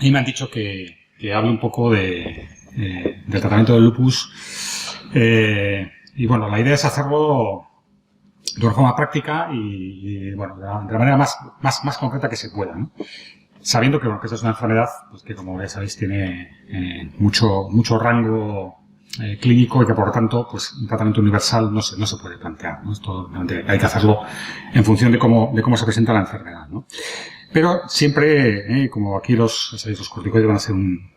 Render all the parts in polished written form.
y me han dicho que hable un poco del tratamiento del lupus. Y bueno, la idea es hacerlo de una forma práctica y bueno, de la manera más concreta que se pueda, ¿no? Sabiendo que, bueno, que esta es una enfermedad pues que, como ya sabéis, tiene mucho rango clínico y que, por lo tanto, pues un tratamiento universal no se puede plantear, ¿no? Esto hay que hacerlo en función de cómo se presenta la enfermedad, ¿no? Pero siempre, como aquí los corticoides van a ser un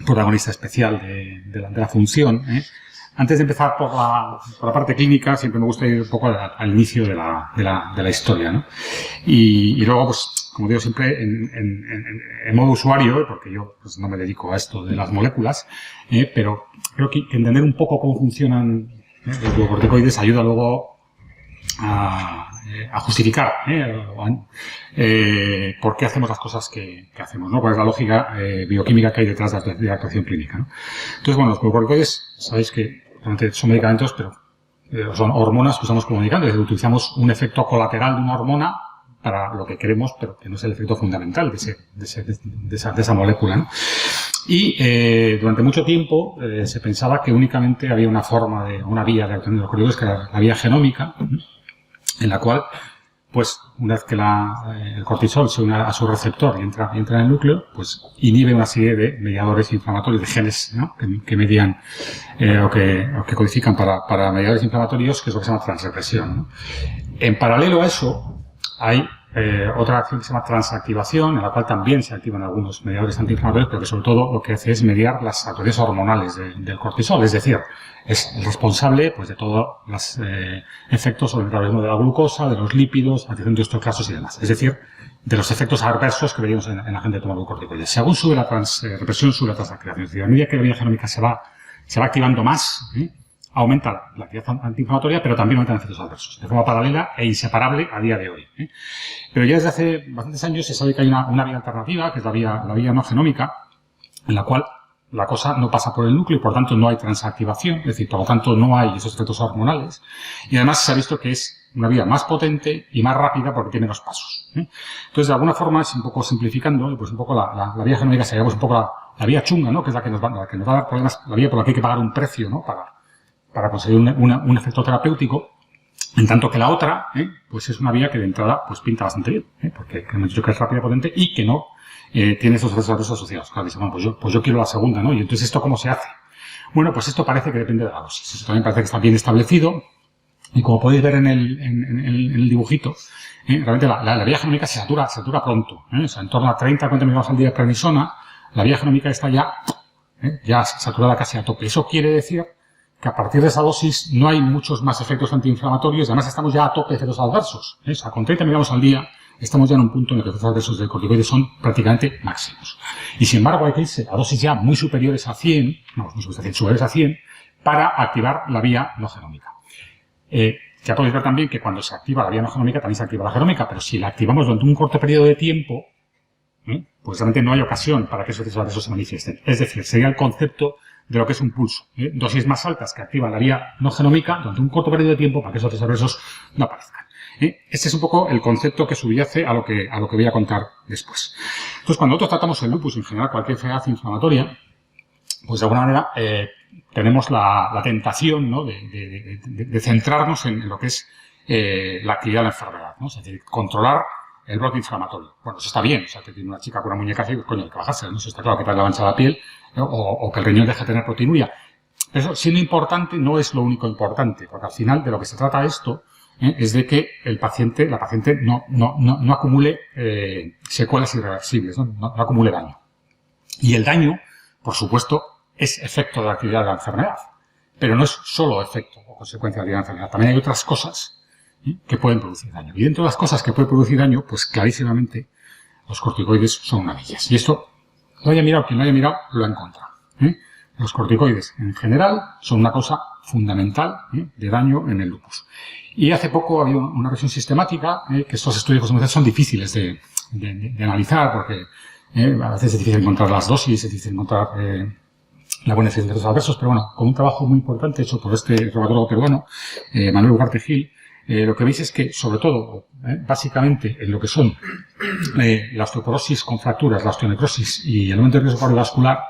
protagonista especial de la función, antes de empezar por la parte clínica, siempre me gusta ir un poco al inicio de la historia, ¿no? Y luego, pues, como digo siempre, en modo usuario, porque yo pues no me dedico a esto de las moléculas, pero creo que entender un poco cómo funcionan los glucocorticoides ayuda luego a justificar por qué hacemos las cosas que hacemos, ¿no? Cuál es la lógica bioquímica que hay detrás de la actuación clínica, ¿no? Entonces, bueno, los glucocorticoides, sabéis que realmente son medicamentos, pero son hormonas que usamos como medicamentos. Es decir, utilizamos un efecto colateral de una hormona para lo que queremos, pero que no es el efecto fundamental de esa molécula, ¿no? Y durante mucho tiempo se pensaba que únicamente había una vía de actuación de los corticoides, que era la vía genómica, en la cual, pues, una vez que el cortisol se une a su receptor y entra en el núcleo, pues inhibe una serie de mediadores inflamatorios, de genes, ¿no? que median o que codifican para mediadores inflamatorios, que es lo que se llama transrepresión, ¿no? En paralelo a eso, hay otra acción que se llama transactivación, en la cual también se activan algunos mediadores antiinflamatorios, pero que sobre todo lo que hace es mediar las actuaciones hormonales del cortisol, es decir, es el responsable pues de todos los efectos sobre el metabolismo de la glucosa, de los lípidos, activación de osteoclastos y demás. Es decir, de los efectos adversos que veíamos en la gente que toma glucocorticoides. Según sube la transrepresión, sube la transactivación. Es decir, a medida que la vía genómica se va activando más, aumenta la actividad antiinflamatoria, pero también aumentan efectos adversos, de forma paralela e inseparable a día de hoy. Pero ya desde hace bastantes años se sabe que hay una vía alternativa, que es la vía no genómica, en la cual la cosa no pasa por el núcleo y por tanto no hay transactivación, es decir, por lo tanto no hay esos efectos hormonales, y además se ha visto que es una vía más potente y más rápida porque tiene menos pasos. Entonces, de alguna forma, es un poco simplificando, pues un poco la vía genómica sería pues un poco la vía chunga, ¿no? Que es la que nos va a dar problemas, la vía por la que hay que pagar un precio, ¿no? Para conseguir un efecto terapéutico, en tanto que la otra, pues es una vía que de entrada pues pinta bastante bien, porque hemos dicho que es rápida, potente y que no tiene estos efectos adversos asociados. Claro, dicen, bueno, pues yo quiero la segunda, ¿no? Y entonces, ¿esto cómo se hace? Bueno, pues esto parece que depende de la dosis. Eso también parece que está bien establecido. Y como podéis ver en el dibujito, realmente la vía genómica se satura pronto, o sea, en torno a 30-40 miligramos al día de prednisona, la vía genómica está ya saturada casi a tope. Eso quiere decir que a partir de esa dosis no hay muchos más efectos antiinflamatorios, además estamos ya a tope de efectos adversos. O sea, con 30 miligramos al día estamos ya en un punto en el que los efectos adversos del corticoide son prácticamente máximos. Y sin embargo hay que irse a dosis ya muy superiores a 100, superiores a 100, para activar la vía no genómica. Ya podéis ver también que cuando se activa la vía no genómica también se activa la genómica, pero si la activamos durante un corto periodo de tiempo, pues realmente no hay ocasión para que esos efectos adversos se manifiesten. Es decir, sería el concepto de lo que es un pulso. Dosis más altas que activan la vía no genómica durante un corto periodo de tiempo para que esos efectos adversos no aparezcan. Este es un poco el concepto que subyace a lo que voy a contar después. Entonces, cuando nosotros tratamos el lupus, en general cualquier enfermedad inflamatoria, pues de alguna manera tenemos la tentación, ¿no? de centrarnos en lo que es la actividad de la enfermedad, ¿no? Es decir, controlar el brote inflamatorio. Bueno, eso está bien, o sea, que tiene una chica con una muñeca así, pues coño, hay que bajársela, ¿no? Eso está claro, que para la mancha de la piel, ¿no? o que el riñón deje de tener proteinuria. Pero eso, siendo importante, no es lo único importante, porque al final de lo que se trata esto es de que la paciente no acumule secuelas irreversibles, no acumule daño. Y el daño, por supuesto, es efecto de la actividad de la enfermedad, pero no es solo efecto o consecuencia de la enfermedad. También hay otras cosas que pueden producir daño. Y dentro de las cosas que pueden producir daño, pues clarísimamente los corticoides son una de ellas. Y esto, lo haya mirado, quien lo haya mirado, lo ha encontrado. Los corticoides, en general, son una causa fundamental de daño en el lupus. Y hace poco ha habido una revisión sistemática, que estos estudios son difíciles de analizar, porque a veces es difícil encontrar las dosis, es difícil encontrar la buena eficiencia de los adversos, pero bueno, con un trabajo muy importante hecho por este reumatólogo peruano, Manuel Ugarte Gil, lo que veis es que, sobre todo, básicamente, en lo que son la osteoporosis con fracturas, la osteonecrosis y el aumento de riesgo cardiovascular,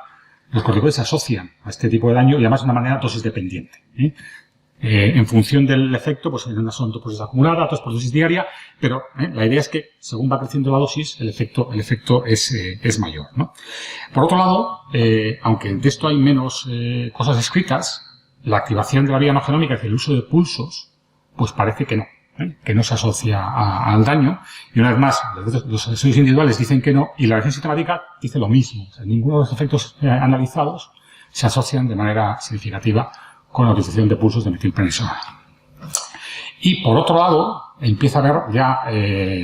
los corticoides se asocian a este tipo de daño y además de una manera dosis dependiente. En función del efecto, pues en unas son dosis acumulada, otras por dosis diaria, pero la idea es que según va creciendo la dosis, el efecto es mayor, ¿no? Por otro lado, aunque de esto hay menos cosas escritas, la activación de la vía no genómica y el uso de pulsos, pues parece que no se asocia al daño. Y una vez más, los estudios individuales dicen que no, y la revisión sistemática dice lo mismo. O sea, ninguno de los efectos analizados se asocian de manera significativa con la utilización de pulsos de metilprednisolona. Y por otro lado, empieza a haber ya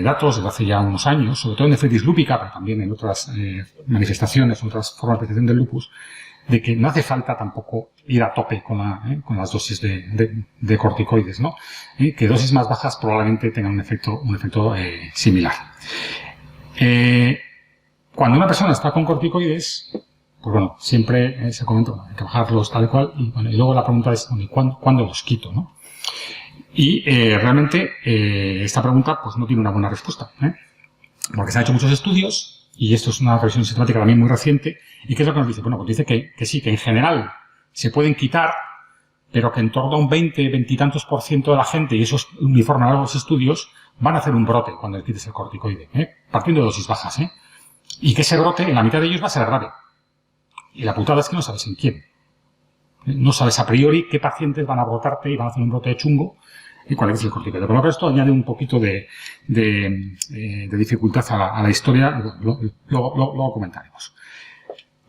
datos desde hace ya unos años, sobre todo en nefritis lúpica, pero también en otras manifestaciones, en otras formas de presentación del lupus, de que no hace falta tampoco ir a tope con las dosis de corticoides, ¿no? Que dosis más bajas probablemente tengan un efecto similar. Cuando una persona está con corticoides, pues bueno, siempre se comenta, hay que bajarlos tal y cual, y luego la pregunta es, ¿cuándo los quito, no? Y realmente esta pregunta pues no tiene una buena respuesta, porque se han hecho muchos estudios, y esto es una revisión sistemática también muy reciente, y ¿qué es lo que nos dice? Bueno, pues dice que sí, que en general se pueden quitar, pero que en torno a un 20 y tantos % de la gente, y eso es uniforme a los estudios, van a hacer un brote cuando le quites el corticoide, partiendo de dosis bajas, y que ese brote en la mitad de ellos va a ser grave. Y la putada es que no sabes en quién. No sabes a priori qué pacientes van a brotarte y van a hacer un brote de chungo y cuál es el corticoide. Con lo que esto añade un poquito de dificultad a la historia, luego comentaremos.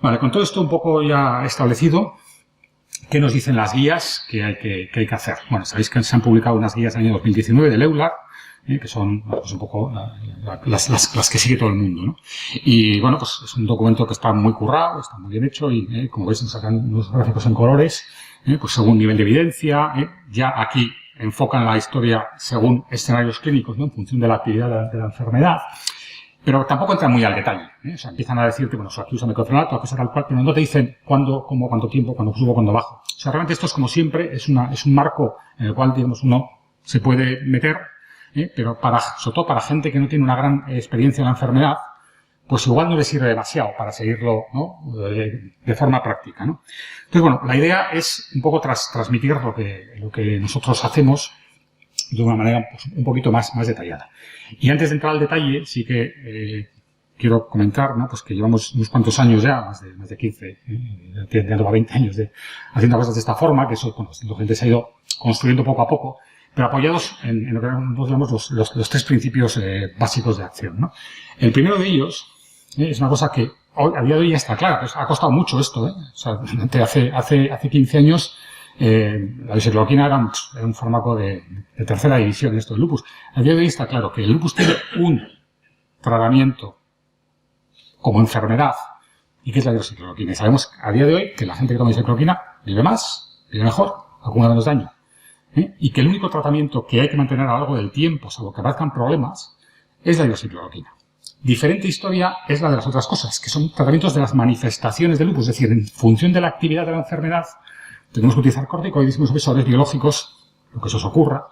Vale, con todo esto un poco ya establecido, ¿qué nos dicen las guías que hay que hacer? Bueno, sabéis que se han publicado unas guías en el año 2019 del EULAR, que son pues un poco las que sigue todo el mundo, ¿no? Y bueno, pues es un documento que está muy currado, está muy bien hecho y como veis nos sacan unos gráficos en colores, pues según nivel de evidencia, ya aquí enfocan la historia según escenarios clínicos, ¿no? En función de la actividad de la enfermedad, pero tampoco entran muy al detalle, O sea, empiezan a decirte, bueno, aquí usa meclofenato, aquí usa tal cual, pero no te dicen cuándo, cómo, cuánto tiempo, cuándo subo, cuándo bajo. O sea, realmente esto es como siempre, es un marco en el cual, digamos, uno se puede meter, pero sobre todo para gente que no tiene una gran experiencia en la enfermedad, pues igual no le sirve demasiado para seguirlo, ¿no? De forma práctica, ¿no? Entonces, bueno, la idea es un poco transmitir lo que nosotros hacemos de una manera pues, un poquito más detallada. Y antes de entrar al detalle, sí que quiero comentar, ¿no? Pues que llevamos unos cuantos años ya, más de 15, ya lleva 20 años haciendo cosas de esta forma, que eso, bueno, la gente se ha ido construyendo poco a poco, pero apoyados en lo que nosotros llamamos los tres principios básicos de acción, ¿no? El primero de ellos es una cosa que a día de hoy ya está clara, pues ha costado mucho esto, O sea, hace 15 años la bisecloroquina era un fármaco de tercera división en esto del lupus. A día de hoy está claro que el lupus tiene un tratamiento como enfermedad y que es la hidroxicloroquina. Y sabemos a día de hoy que la gente que toma hidroxicloroquina vive más, vive mejor, acumula menos daño. Y que el único tratamiento que hay que mantener a lo largo del tiempo, salvo que aparezcan problemas, es la hidroxicloroquina. Diferente historia es la de las otras cosas, que son tratamientos de las manifestaciones del lupus, es decir, en función de la actividad de la enfermedad, tenemos que utilizar corticoides y supresores biológicos, lo que eso os ocurra,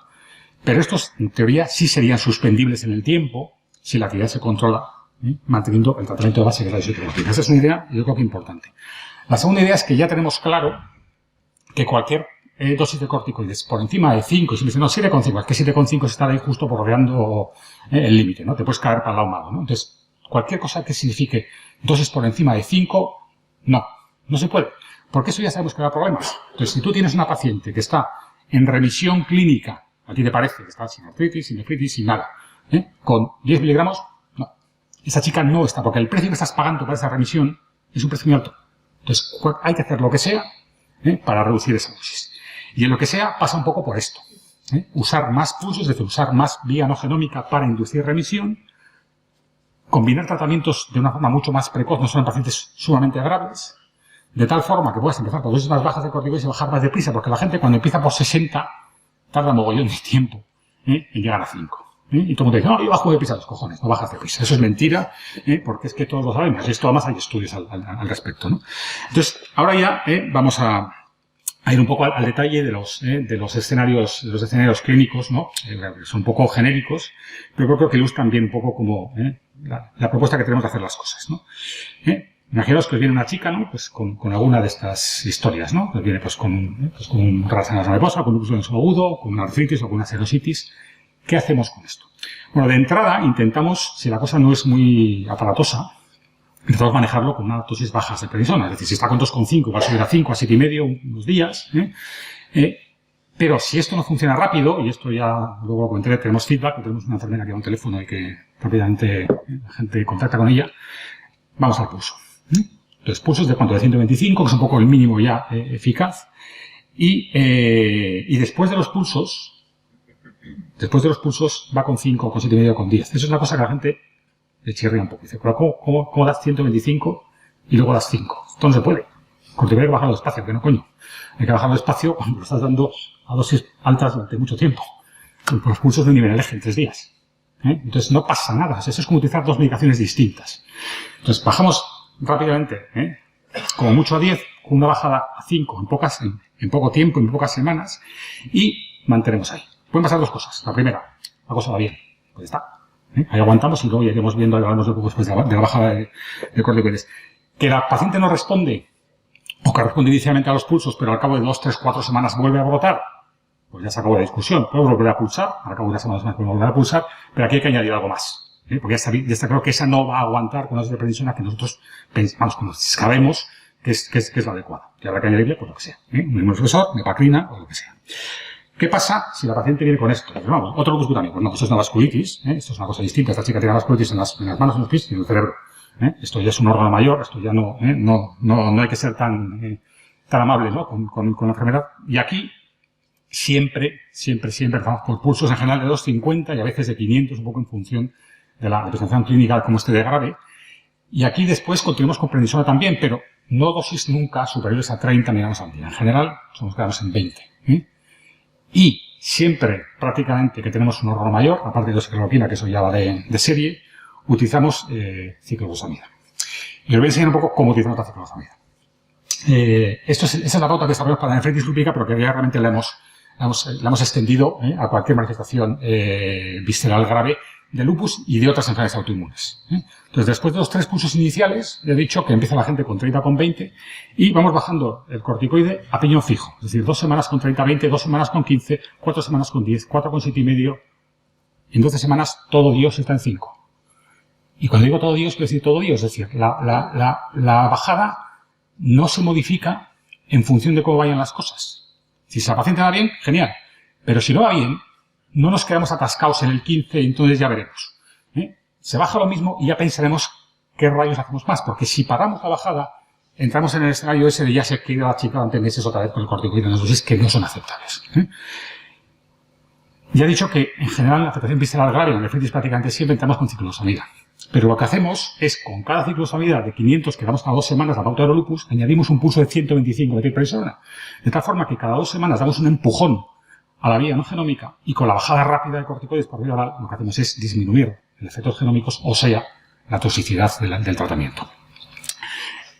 pero estos, en teoría, sí serían suspendibles en el tiempo si la actividad se controla, manteniendo el tratamiento de base que es la hidroxicloroquina. Esa es una idea, yo creo que importante. La segunda idea es que ya tenemos claro que cualquier dosis de corticoides por encima de 5, y si me dicen, no, 7,5, es que 7,5 está ahí justo bordeando el límite, ¿no? Te puedes caer para el lado malo, ¿no? Entonces, cualquier cosa que signifique dosis por encima de 5, no se puede. Porque eso ya sabemos que da problemas. Entonces, si tú tienes una paciente que está en remisión clínica, a ti te parece que está sin artritis, sin nefritis, sin nada, con 10 miligramos, no. Esa chica no está, porque el precio que estás pagando para esa remisión es un precio muy alto. Entonces, hay que hacer lo que sea para reducir esa dosis. Y en lo que sea, pasa un poco por esto. Usar más pulsos, es decir, usar más vía no genómica para inducir remisión, combinar tratamientos de una forma mucho más precoz, no solo en pacientes sumamente graves, de tal forma que puedas empezar por dosis más bajas de corticoides y bajar más deprisa, porque la gente cuando empieza por 60 tarda mogollón de tiempo en llegar a 5. Y todo el mundo dice, no, yo bajo deprisa, los cojones, no bajas deprisa. Eso es mentira, porque es que todos lo sabemos. Y esto además hay estudios al respecto, ¿no? Entonces, ahora ya vamos a a ir un poco al detalle de los escenarios clínicos, ¿no? Son un poco genéricos, pero creo que ilustran bien un poco como la propuesta que tenemos de hacer las cosas, ¿no? Imaginaos que os viene una chica, ¿no? Pues con alguna de estas historias, ¿no? Os viene pues con un relación mariposa, con un lupus erisógeno agudo, con una artritis o con una serositis. ¿Qué hacemos con esto? Bueno, de entrada intentamos, si la cosa no es muy aparatosa, intentamos manejarlo con unas dosis bajas de prednisona. Es decir, si está con 2,5, va a subir a 5, a 7,5 unos días. Pero si esto no funciona rápido, y esto ya luego lo comentaré, tenemos feedback, tenemos una enfermera que da un teléfono y que rápidamente la gente contacta con ella, vamos al pulso. Entonces, pulsos de cuánto, de 125, que es un poco el mínimo ya eficaz. Y después de los pulsos va con 5, con 7,5, con 10. Eso es una cosa que la gente le chirría un poco. Dice, pero ¿cómo das 125 y luego das 5? Esto no se puede. Porque hay que bajarlo despacio, que no coño. Hay que bajarlo despacio cuando lo estás dando a dosis altas durante mucho tiempo. Los pulsos de un nivel en eje en 3 días. Entonces no pasa nada. O sea, eso es como utilizar dos medicaciones distintas. Entonces bajamos rápidamente, como mucho a 10, con una bajada a 5 en poco tiempo, en pocas semanas, y mantenemos ahí. Pueden pasar dos cosas. La primera, la cosa va bien. Pues está. Ahí aguantamos y luego ya iremos viendo, hablaremos un poco después de la bajada de corticoides. Que la paciente no responde, o que responde inicialmente a los pulsos, pero al cabo de 2, 3, 4 semanas vuelve a brotar, pues ya se acabó la discusión. Puede volver a pulsar, al cabo de unas semanas más puede volver a pulsar, pero aquí hay que añadir algo más. Porque ya está claro que esa no va a aguantar con las de prednisona que nosotros pensamos, como sabemos que es la adecuada. Y habrá que añadirle, pues lo que sea. Un inmunosupresor, mepacrina, o lo que sea. ¿Qué pasa si la paciente viene con esto? Pues vamos, otro lupus cutánico. Pues no, esto es una vasculitis, esto es una cosa distinta. Esta chica tiene vasculitis en las manos, en los pies y en el cerebro. Esto ya es un órgano mayor, esto ya no hay que ser tan amable, ¿no? con la enfermedad. Y aquí, siempre empezamos por pulsos en general de 250 y a veces de 500, un poco en función de la representación clínica como de grave. Y aquí después continuamos con prednisona también, pero no dosis nunca superiores a 30 miligramos al día. En general, nos quedamos en 20. Y siempre, prácticamente, que tenemos un órgano mayor, aparte de ciclopina, que eso ya va de serie, utilizamos ciclofosfamida. Y os voy a enseñar un poco cómo utilizamos la ciclofosfamida. Esa es la pauta que desarrollamos para la nefritis lúpica, pero que ya realmente la hemos extendido a cualquier manifestación visceral grave de lupus y de otras enfermedades autoinmunes. Entonces, después de los 3 pulsos iniciales, ya he dicho que empieza la gente con 30 con 20 y vamos bajando el corticoide a piñón fijo. Es decir, 2 semanas con 30-20, 2 semanas con 15, 4 semanas con 10, 4 con 7,5. En 12 semanas todo Dios está en 5. Y cuando digo todo Dios, quiero decir todo Dios. Es decir, la bajada no se modifica en función de cómo vayan las cosas. Si la paciente va bien, genial. Pero si no va bien, no nos quedamos atascados en el 15 y entonces ya veremos. Se baja lo mismo y ya pensaremos qué rayos hacemos más. Porque si paramos la bajada, entramos en el escenario ese de ya se queda la chica durante meses otra vez con el corticoide en las dosis que no son aceptables. Ya he dicho que en general la afectación visceral grave en la nefritis prácticamente siempre entramos con ciclofosfamida. Pero lo que hacemos es, con cada ciclofosfamida de 500 que damos cada 2 semanas la pauta de lupus, añadimos un pulso de 125 de metilprednisona. De tal forma que cada 2 semanas damos un empujón a la vía no genómica y con la bajada rápida de corticoides por vía oral lo que hacemos es disminuir el efectos genómicos, o sea, la toxicidad del tratamiento.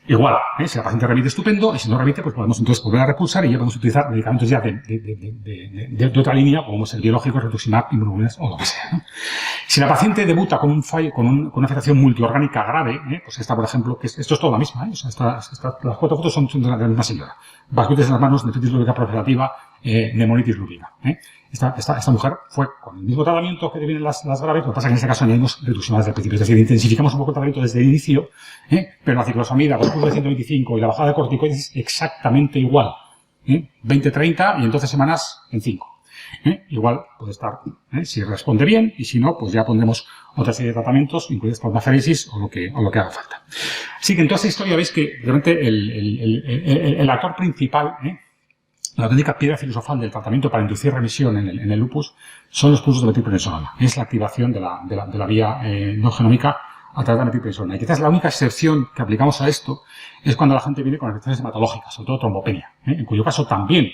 Igual, si la paciente remite, estupendo, y si no remite, pues podemos entonces volver a repulsar y ya podemos utilizar medicamentos ya de otra línea, como es el biológico, rituximab, inmunoglobulinas o lo que sea, ¿no? Si la paciente debuta con un fallo, con una afectación multiorgánica grave, pues esta, por ejemplo, que esto es todo la misma, o sea, las 4 fotos son de la misma señora. Vasculitis en las manos, nefritis lúpica proliferativa, neumonitis lúpica. Esta mujer fue con el mismo tratamiento que vienen las graves, lo que pasa es que en este caso añadimos rituximab desde el principio. Es decir, intensificamos un poco el tratamiento desde el inicio, pero la ciclofosfamida con el pulso de 125 y la bajada de corticoides es exactamente igual. 20-30 y en 12 semanas en 5. Igual puede estar, si responde bien, y si no, pues ya pondremos otra serie de tratamientos, incluidas plasmaféresis o lo que haga falta. Así que en toda esta historia veis que realmente el actor principal, la auténtica piedra filosofal del tratamiento para inducir remisión en el lupus son los pulsos de metilprednisona. Es la activación de la vía no genómica a través de la metilprednisona. Y quizás la única excepción que aplicamos a esto es cuando la gente viene con afecciones hematológicas, sobre todo trombopenia, en cuyo caso también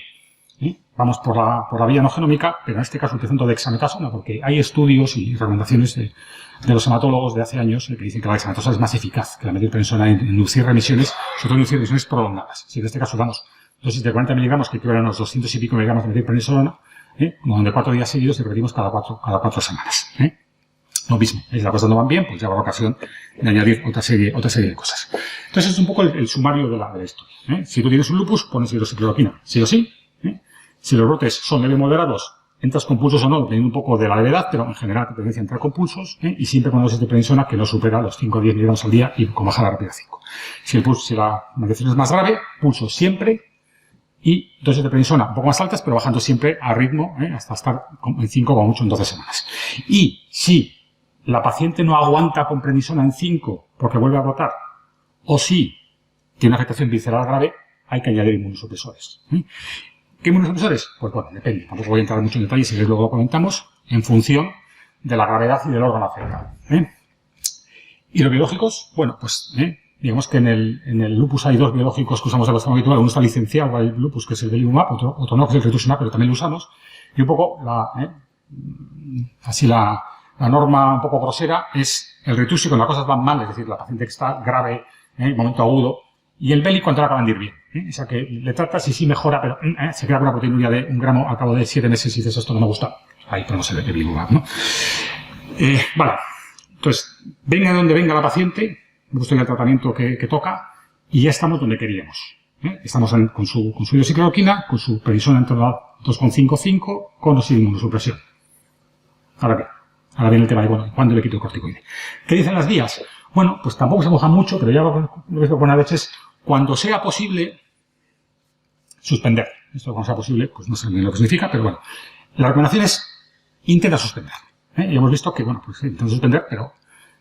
vamos por la vía no genómica, pero en este caso utilizando dexametasona, porque hay estudios y recomendaciones de los hematólogos de hace años que dicen que la dexametasona es más eficaz que la metilprednisona en inducir remisiones, sobre todo en inducir remisiones prolongadas. Si en este caso damos dosis de 40 miligramos que equivalen a unos 200 y pico miligramos de metilprednisolona, donde 4 días seguidos y repetimos cada 4 semanas. Lo mismo, si las cosas no van bien, pues ya habrá ocasión de añadir otra serie de cosas. Entonces es un poco el sumario de la historia. Si tú tienes un lupus, pones hidroxicloroquina, sí o sí. Si los brotes son leve moderados, entras con pulsos o no, dependiendo un poco de la levedad, pero en general te tendencia a entrar con pulsos, y siempre con una dosis de prednisona que no supera los 5 o 10 miligramos al día y con baja la rápida 5. Si la maldición es más grave, pulsos siempre, y dosis de prednisona un poco más altas, pero bajando siempre a ritmo, hasta estar en 5 o mucho en 12 semanas. Y si la paciente no aguanta con prednisona en 5 porque vuelve a brotar, o si tiene una afectación visceral grave, hay que añadir inmunosupresores. ¿Qué inmunosupresores? Pues bueno, depende. Tampoco voy a entrar mucho en detalle, si luego lo comentamos, en función de la gravedad y del órgano afectado. ¿Y los biológicos? Bueno, pues digamos que en el lupus hay 2 biológicos que usamos de bastante habitual. Uno está licenciado al lupus, que es el Belimumab, otro no, que es el rituximab, pero también lo usamos. Y un poco la norma un poco grosera es el rituxi cuando las cosas van mal, es decir, la paciente que está grave, momento agudo, y el Beli cuando acaban de ir bien. O sea, que le tratas y sí mejora, pero se crea una proteinuria de 1 gramo al cabo de 7 meses y dices, esto no me gusta. Ahí ponemos el Belimumab, ¿no? Vale. Entonces, venga de donde venga la paciente, gusto el tratamiento que toca, y ya estamos donde queríamos. Estamos con su hidroxicloroquina, con su prednisona en torno a 2,5-5, con dosis de inmunosupresión. Ahora viene el tema de, bueno, ¿cuándo le quito el corticoide? ¿Qué dicen las guías? Bueno, pues tampoco se mojan mucho, pero ya lo que poner es cuando sea posible suspender. Esto cuando sea posible, pues no sé bien lo que significa, pero bueno. La recomendación es intenta suspender. Y hemos visto que, bueno, pues intenta suspender, pero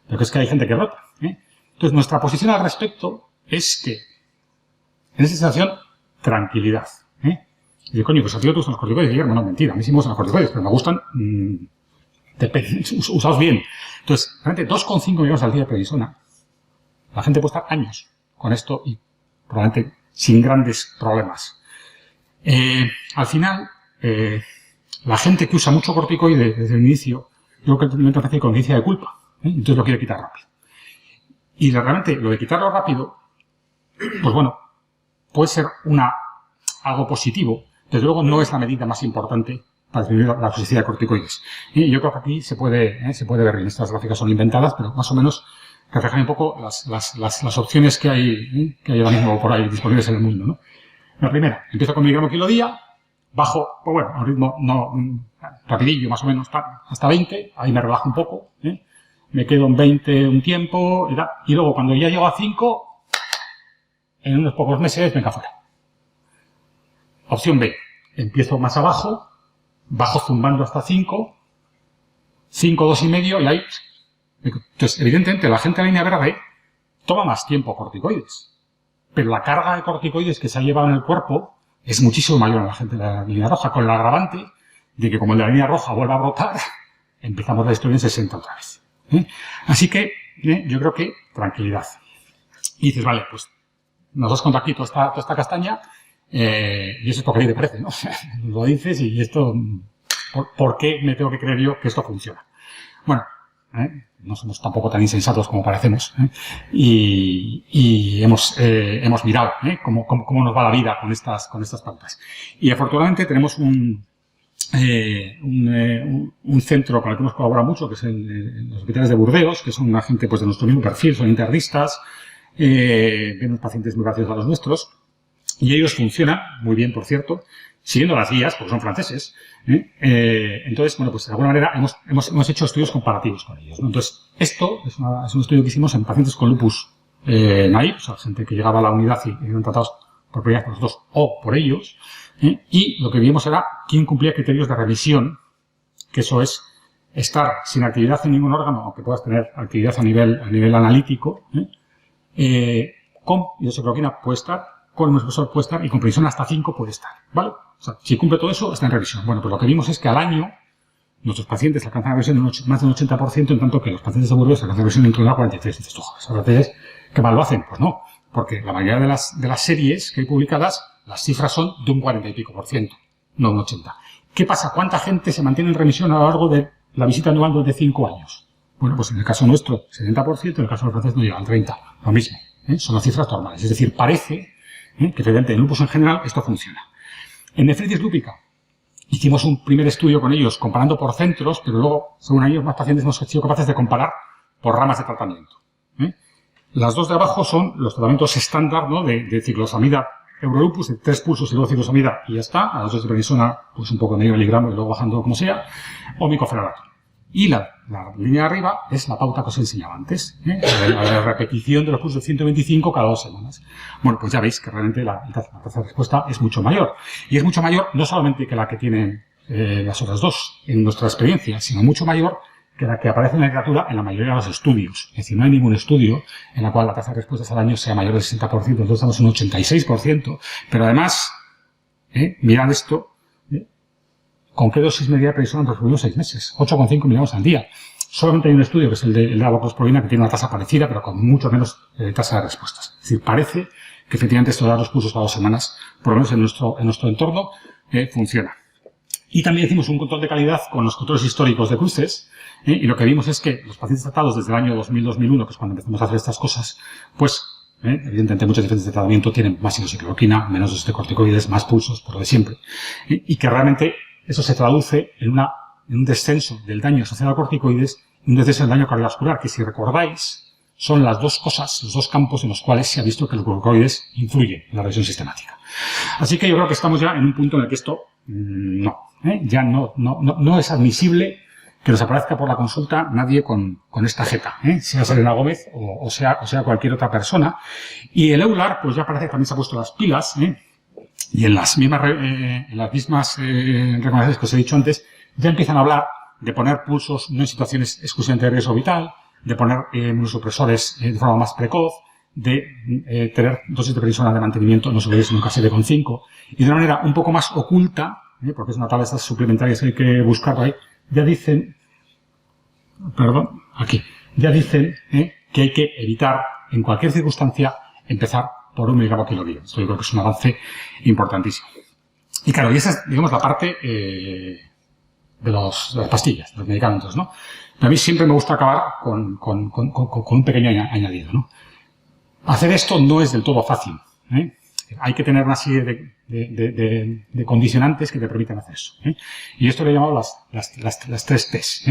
que es que hay gente que rota. Entonces, nuestra posición al respecto es que, en esta situación, tranquilidad. Y digo, coño, pues a ti no te gustan los corticoides. Y yo, no, mentira, a mí sí me gustan los corticoides, pero me gustan usados bien. Entonces, realmente 2,5 miligramos al día de prednisona, la gente puede estar años con esto y probablemente sin grandes problemas. Al final, la gente que usa mucho corticoide desde el inicio, yo creo que tiene una especie de conciencia de culpa, entonces lo quiere quitar rápido. Y realmente lo de quitarlo rápido, pues bueno, puede ser algo positivo. Desde luego no es la medida más importante para disminuir la toxicidad de corticoides. Y yo creo que aquí se puede ver bien. Estas gráficas son inventadas, pero más o menos reflejan un poco las opciones que hay ahora mismo por ahí disponibles en el mundo, ¿no? La primera, empiezo con miligramo kilo día, bajo, pues bueno, a un ritmo rapidillo, más o menos, hasta 20, ahí me relajo un poco, me quedo en 20 un tiempo, y luego cuando ya llego a 5, en unos pocos meses me fuera. Opción B, empiezo más abajo, bajo zumbando hasta 5, 2,5 y ahí. Entonces, evidentemente, la gente de la línea verde toma más tiempo corticoides, pero la carga de corticoides que se ha llevado en el cuerpo es muchísimo mayor en la gente de la línea roja, con el agravante de que como el de la línea roja vuelve a brotar, empezamos la historia en 60 otra vez. Así que, yo creo que tranquilidad. Y dices, vale, pues nos has contado aquí toda esta castaña, y eso es porque a ti te parece, ¿no? Lo dices y esto, ¿por qué me tengo que creer yo que esto funciona? Bueno, no somos tampoco tan insensatos como parecemos, y hemos mirado, cómo nos va la vida con estas pautas. Y afortunadamente tenemos un centro con el que hemos colaborado mucho, que es los hospitales de Burdeos, que son una gente pues de nuestro mismo perfil, son internistas, ven pacientes muy parecidos a los nuestros, y ellos funcionan muy bien, por cierto, siguiendo las guías, porque son franceses. Entonces, bueno, pues de alguna manera hemos hecho estudios comparativos con ellos, ¿no? Entonces, esto es un estudio que hicimos en pacientes con lupus naive, o sea, gente que llegaba a la unidad y eran tratados por primera vez por nosotros o por ellos, y lo que vimos era quién cumplía criterios de remisión, que eso es estar sin actividad en ningún órgano, aunque puedas tener actividad a nivel analítico, con hidroxicloroquina puede estar, con inmunosupresor puede estar y con prednisona hasta 5 puede estar, ¿vale? O sea, si cumple todo eso, está en revisión. Bueno, pues lo que vimos es que al año nuestros pacientes alcanzan la revisión de más de un 80%, en tanto que los pacientes de Burdeos alcanzan la revisión en torno a 43%. Y dices, ojo, esas veces, ¿qué mal lo hacen? Pues no, porque la mayoría de las series que hay publicadas, las cifras son de un 40 y pico por ciento, no un 80%. ¿Qué pasa? ¿Cuánta gente se mantiene en remisión a lo largo de la visita anual durante 5 años? Bueno, pues en el caso nuestro, 70%, en el caso de los franceses no llega al 30%, lo mismo, son las cifras normales. Es decir, parece que efectivamente en lupus en general esto funciona. En nefritis lúpica hicimos un primer estudio con ellos comparando por centros, pero luego, según ellos, más pacientes hemos sido capaces de comparar por ramas de tratamiento. Las dos de abajo son los tratamientos estándar, ¿no?, de ciclosamida Eurolupus, de 3 pulsos y luego ciclosamida y ya está, a las 2 de prednisona, pues un poco de medio miligramo y luego bajando como sea, o micofenolato. Y la línea de arriba es la pauta que os enseñaba antes, la repetición de los pulsos de 125 cada 2 semanas. Bueno, pues ya veis que realmente la tasa de respuesta es mucho mayor. Y es mucho mayor no solamente que la que tienen las otras dos en nuestra experiencia, sino mucho mayor que la que aparece en la literatura en la mayoría de los estudios. Es decir, no hay ningún estudio en el cual la tasa de respuestas al año sea mayor del 60%, nosotros estamos en un 86%, pero además, mirad esto, ¿con qué dosis media de prednisona por los primeros 6 meses? 8,5 miligramos al día. Solamente hay un estudio, que es el de la voclosporina, que tiene una tasa parecida, pero con mucho menos tasa de respuestas. Es decir, parece que efectivamente esto de dar los pulsos cada 2 semanas, por lo menos en nuestro entorno, funciona. Y también hicimos un control de calidad con los controles históricos de cruces, y lo que vimos es que los pacientes tratados desde el año 2000-2001, que es cuando empezamos a hacer estas cosas, pues, evidentemente muchas diferencias de tratamiento tienen más hidroxicloroquina, menos dosis de corticoides, más pulsos, por lo de siempre. Y que realmente eso se traduce en un descenso del daño asociado a corticoides y un descenso del daño cardiovascular, que si recordáis, son las dos cosas, los dos campos en los cuales se ha visto que los corticoides influyen en la revisión sistemática. Así que yo creo que estamos ya en un punto en el que esto ya no es admisible que nos aparezca por la consulta nadie con esta jeta, sea Selena Gómez o sea cualquier otra persona. Y el EULAR, pues ya parece que también se ha puesto las pilas, y en las mismas recomendaciones que os he dicho antes, ya empiezan a hablar de poner pulsos no en situaciones exclusivamente de riesgo vital, de poner inmunosupresores de forma más precoz, de tener dosis de prednisona de mantenimiento, no se olvidéis, nunca 7,5, y de una manera un poco más oculta, porque es una tabla de estas suplementarias que hay que buscar por ahí, ya dicen, que hay que evitar, en cualquier circunstancia, empezar por 1 miligramo kilodía. Esto yo creo que es un avance importantísimo. Y claro, y esa es, digamos, la parte de las pastillas, de los medicamentos, ¿no? Pero a mí siempre me gusta acabar con un pequeño añadido, ¿no? Hacer esto no es del todo fácil, Hay que tener una serie de condicionantes que te permitan hacer eso, Y esto lo he llamado las 3 T's,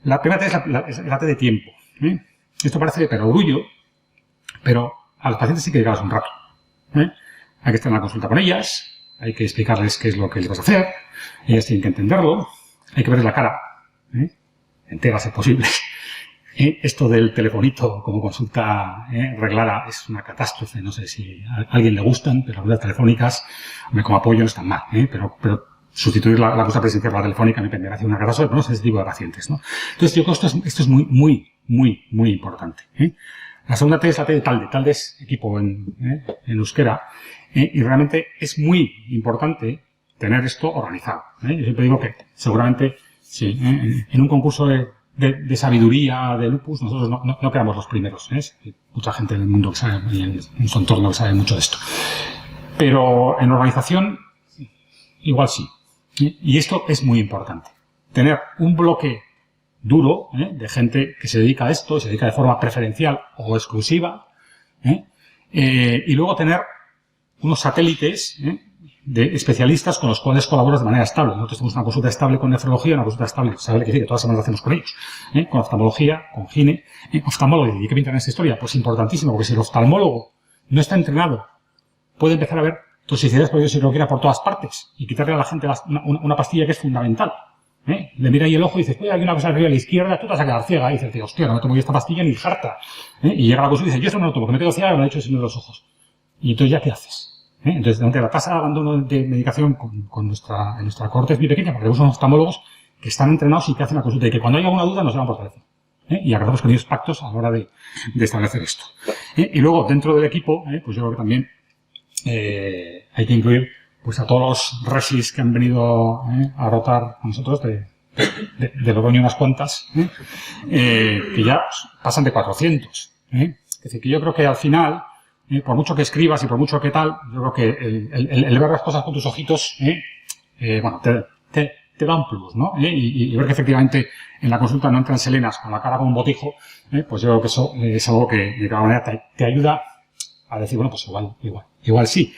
La primera T es la T de tiempo, Esto parece de perogrullo, pero a los pacientes hay que llegarles un rato, Hay que estar en la consulta con ellas, hay que explicarles qué es lo que les vas a hacer, ellas tienen que entenderlo, hay que verles la cara, entera, si es posible. Esto del telefonito como consulta reglada es una catástrofe. No sé si a alguien le gustan, pero las ruedas telefónicas, como apoyo, no están mal. Pero sustituir la consulta presencial por la telefónica me parece una catástrofe, pero no sé ese tipo de pacientes, ¿no? Entonces, yo creo que esto es muy importante. La segunda T es la T de TALDE. TALDE es equipo en euskera. Y realmente es muy importante tener esto organizado. Yo siempre digo que seguramente, sí, en un concurso de sabiduría de lupus, nosotros no quedamos los primeros. Hay mucha gente en el mundo que sabe, y en su entorno que sabe mucho de esto. Pero en organización, igual sí. Y esto es muy importante. Tener un bloque duro, de gente que se dedica a esto, se dedica de forma preferencial o exclusiva, y luego tener unos satélites, de especialistas con los cuales colaboras de manera estable. Nosotros tenemos una consulta estable con nefrología, una consulta estable, ¿sabes qué decir? Que todas las semanas hacemos con ellos, con oftalmología, con gine, oftalmólogo. ¿Y qué pintan en esta historia? Pues importantísimo, porque si el oftalmólogo no está entrenado, puede empezar a ver toxicidades por hidroxicloroquina por todas partes y quitarle a la gente una pastilla que es fundamental. Le mira ahí el ojo y dice, oye, hay una cosa arriba a la izquierda, tú te vas a quedar ciega. Y dice, tío, hostia, no me tomo yo esta pastilla ni harta. Y llega a la consulta y dice, yo esto no lo tomo, que me quedo ciega, me lo ha dicho el señor de los ojos. Y entonces, ¿ya qué haces? Entonces, la tasa de abandono de medicación en nuestra corte es muy pequeña, porque tenemos unos oftalmólogos que están entrenados y que hacen la consulta, y que cuando hay alguna duda nos llaman por teléfono. Y acordamos con ellos pactos a la hora de establecer esto. Y luego, dentro del equipo, pues yo creo que también hay que incluir pues a todos los resis que han venido a rotar a nosotros, de Logroño unas cuantas, que ya pasan de 400. Es decir, que yo creo que al final, por mucho que escribas y por mucho que tal, yo creo que el ver las cosas con tus ojitos, bueno, te da un plus, ¿no? Y ver que efectivamente en la consulta no entran selenas con la cara como un botijo, pues yo creo que eso es algo que de cada manera te ayuda a decir, bueno, pues igual sí.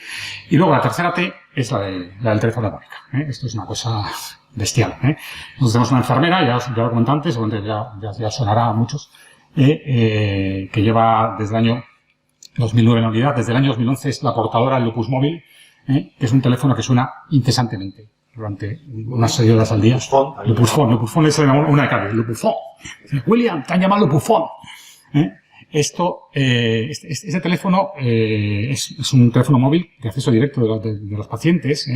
Y luego la tercera T es la del teléfono de Mónica. Esto es una cosa bestial. Nosotros tenemos una enfermera, ya lo comenté antes, ya sonará a muchos, que lleva desde el año 2009 en la unidad, desde el año 2011 es la portadora del Lupus móvil, que es un teléfono que suena incesantemente durante unas 6 horas al día. Lupusfón es una de cada vez. Lupusfón. William, te han llamado Lupusfón. Este teléfono es un teléfono móvil de acceso directo de los pacientes.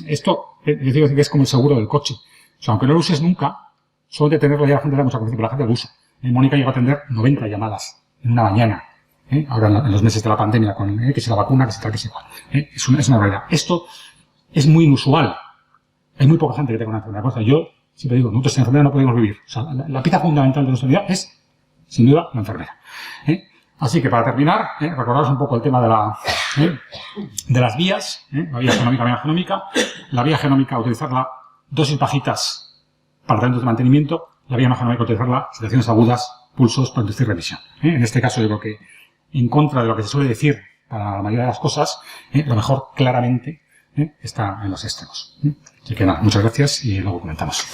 Esto, yo digo que es como el seguro del coche. O sea, aunque no lo uses nunca, solo de tenerlo ya la gente da mucha confianza, pero la gente lo usa. Mónica llegó a atender 90 llamadas en una mañana. Ahora en los meses de la pandemia, con que si la vacuna, que si tal, que si igual. Es una realidad. Esto es muy inusual. Hay muy poca gente que tenga una enfermedad. O sea, yo siempre digo, nosotros sin enfermedad no podemos vivir. O sea, la pieza fundamental de nuestra vida es, sin duda, la enfermera. Así que para terminar, recordaros un poco el tema de las vías, la vía genómica, vía genómica. La vía genómica, utilizarla dosis bajitas para tratamientos de mantenimiento. La vía no genómica, utilizarla situaciones agudas, pulsos para inducir remisión. En este caso, yo creo que en contra de lo que se suele decir para la mayoría de las cosas, lo mejor claramente está en los extremos. Así que nada, muchas gracias y luego comentamos.